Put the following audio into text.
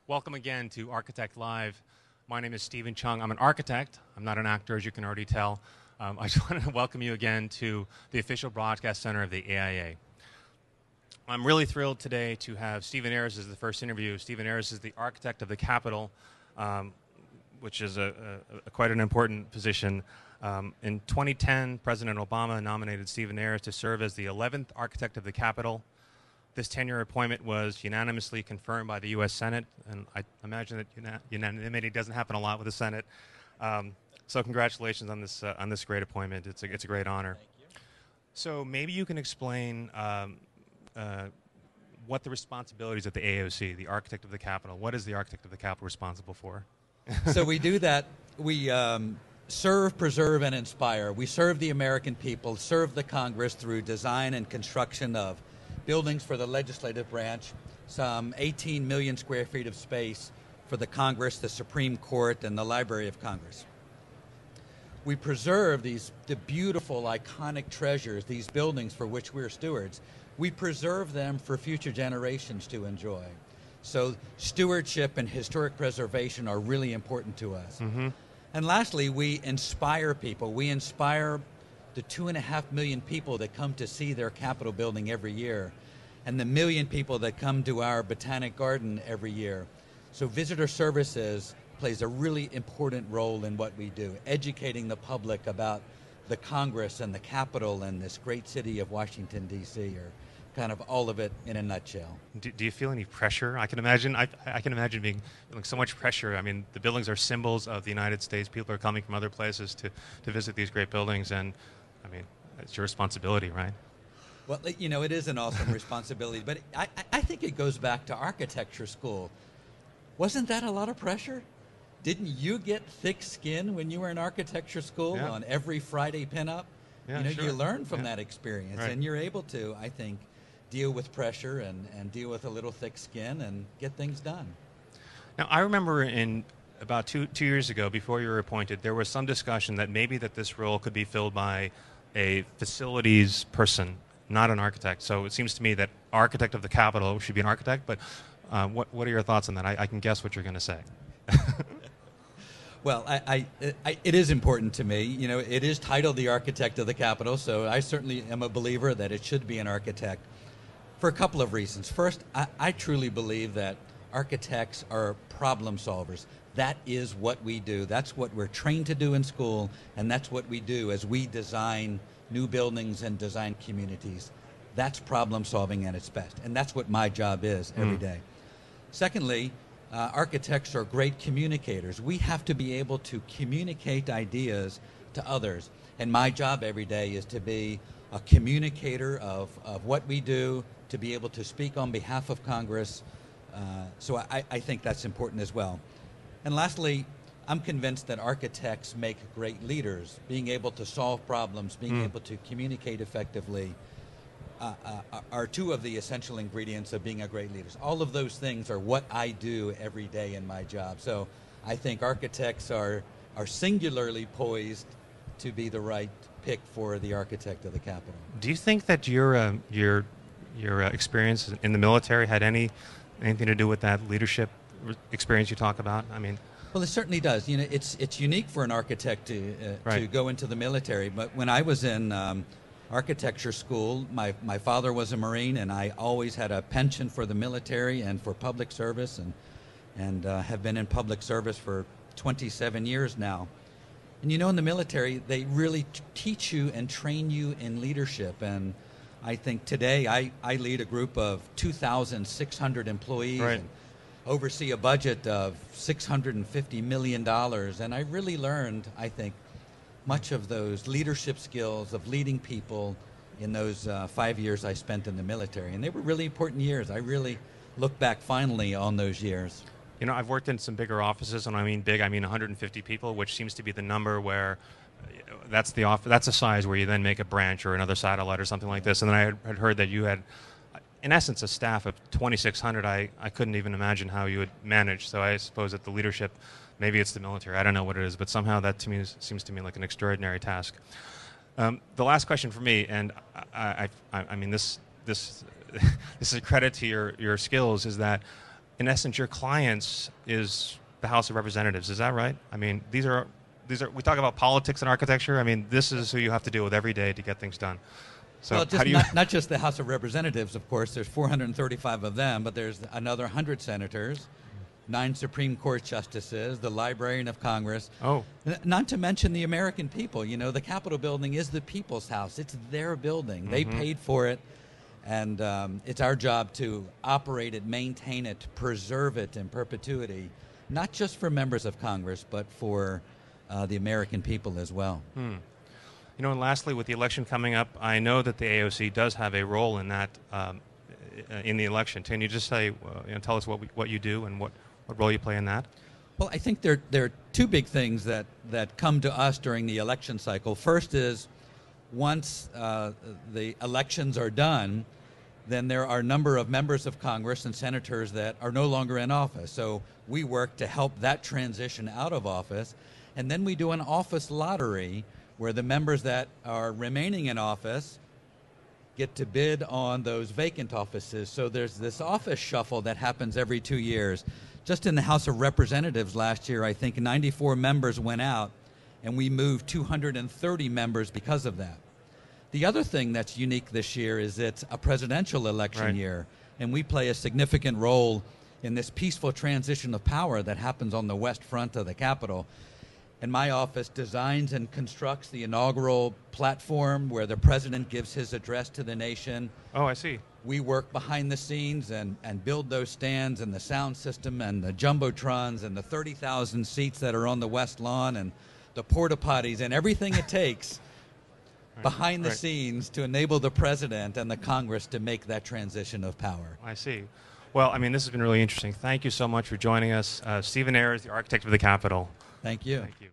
Welcome again to Architect Live. My name is Stephen Chung. I'm an architect. I'm not an actor, as you can already tell. I just wanted to welcome you again to the official broadcast center of the AIA. I'm really thrilled today to have Stephen Ayers as the first interview. Stephen Ayers is the architect of the Capitol, which is quite an important position. In 2010, President Obama nominated Stephen Ayers to serve as the 11th architect of the Capitol. This 10-year appointment was unanimously confirmed by the U.S. Senate, and I imagine that unanimity doesn't happen a lot with the Senate. So congratulations on this great appointment. It's a great honor. Thank you. So maybe you can explain what the responsibilities of the AOC, the architect of the Capitol. What is the architect of the Capitol responsible for? So we do that. We serve, preserve, and inspire. We serve the American people, serve the Congress through design and construction of buildings for the legislative branch, some 18 million square feet of space for the Congress, the Supreme Court, and the Library of Congress. We preserve the beautiful, iconic treasures, these buildings for which we're stewards. We preserve them for future generations to enjoy. So stewardship and historic preservation are really important to us. Mm-hmm. And lastly, we inspire people. We inspire the 2.5 million people that come to see their Capitol building every year, and the 1 million people that come to our Botanic Garden every year. So visitor services plays a really important role in what we do, educating the public about the Congress and the Capitol and this great city of Washington, D.C., or kind of all of it in a nutshell. Do you feel any pressure? I can imagine feeling so much pressure. I mean, the buildings are symbols of the United States. People are coming from other places to visit these great buildings, and I mean, it's your responsibility, right? Well, you know, it is an awesome responsibility, but I think it goes back to architecture school. Wasn't that a lot of pressure? Didn't you get thick skin when you were in architecture school on every Friday pinup? Yeah, you know, sure. you learn from that experience, Right. and you're able to, I think, deal with pressure and deal with a little thick skin and get things done. Now, I remember in about two years ago, before you were appointed, there was some discussion that maybe that this role could be filled by a facilities person, not an architect. So it seems to me that architect of the Capitol should be an architect, but what are your thoughts on that? I can guess what you're going to say. Well, it is important to me. You know, it is titled the architect of the Capitol, so I certainly am a believer that it should be an architect for a couple of reasons. First, I truly believe that architects are problem solvers. That is what we do. That's what we're trained to do in school, and that's what we do as we design new buildings and design communities. That's problem solving at its best, and that's what my job is every day. Secondly, architects are great communicators. We have to be able to communicate ideas to others, and my job every day is to be a communicator of what we do, to be able to speak on behalf of Congress. So I think that's important as well. And lastly, I'm convinced that architects make great leaders. Being able to solve problems, being able to communicate effectively are two of the essential ingredients of being a great leader. All of those things are what I do every day in my job. So I think architects are singularly poised to be the right pick for the architect of the Capitol. Do you think that your experience in the military had anything to do with that leadership experience you talk about? I mean, well, it certainly does. You know, it's unique for an architect to go into the military. But when I was in architecture school, my father was a Marine, and I always had a penchant for the military and for public service, and have been in public service for 27 years now. And you know, in the military, they really teach you and train you in leadership. And I think today I lead a group of 2,600 employees. Right. And oversee a budget of $650 million. And I really learned, I think, much of those leadership skills of leading people in those 5 years I spent in the military. And they were really important years. I really look back finally on those years. You know, I've worked in some bigger offices, and I mean big, I mean 150 people, which seems to be the number where that's the size where you then make a branch or another satellite or something like this. And then I had heard that you had, in essence, a staff of 2,600. I couldn't even imagine how you would manage. So I suppose that the leadership, maybe it's the military, I don't know what it is, but somehow that to me seems to me like an extraordinary task. The last question for me, and I mean this is a credit to your skills, is that in essence, your clients is the House of Representatives. Is that right? I mean, these are we talk about politics and architecture. I mean, this is who you have to deal with every day to get things done. So well, how do you not just the House of Representatives, of course. There's 435 of them, but there's another 100 senators, 9 Supreme Court justices, the Librarian of Congress. Oh. Not to mention the American people. You know, the Capitol building is the people's house. It's their building. They paid for it, and it's our job to operate it, maintain it, preserve it in perpetuity, not just for members of Congress, but for the American people as well. You know, and lastly, with the election coming up, I know that the AOC does have a role in that, in the election. Can you just say, tell us what you do and what role you play in that? Well, I think there are 2 big things that come to us during the election cycle. First is, once the elections are done, then there are a number of members of Congress and senators that are no longer in office. So we work to help that transition out of office. And then we do an office lottery where the members that are remaining in office get to bid on those vacant offices. So there's this office shuffle that happens every 2 years. Just in the House of Representatives last year, I think 94 members went out, and we moved 230 members because of that. The other thing that's unique this year is it's a presidential election year, and we play a significant role in this peaceful transition of power that happens on the west front of the Capitol. And my office designs and constructs the inaugural platform where the president gives his address to the nation. Oh, I see. We work behind the scenes and build those stands and the sound system and the jumbotrons and the 30,000 seats that are on the West Lawn and the porta potties and everything it takes behind the scenes to enable the president and the Congress to make that transition of power. I see. Well, I mean, this has been really interesting. Thank you so much for joining us. Stephen Ayers, the architect of the Capitol. Thank you. Thank you.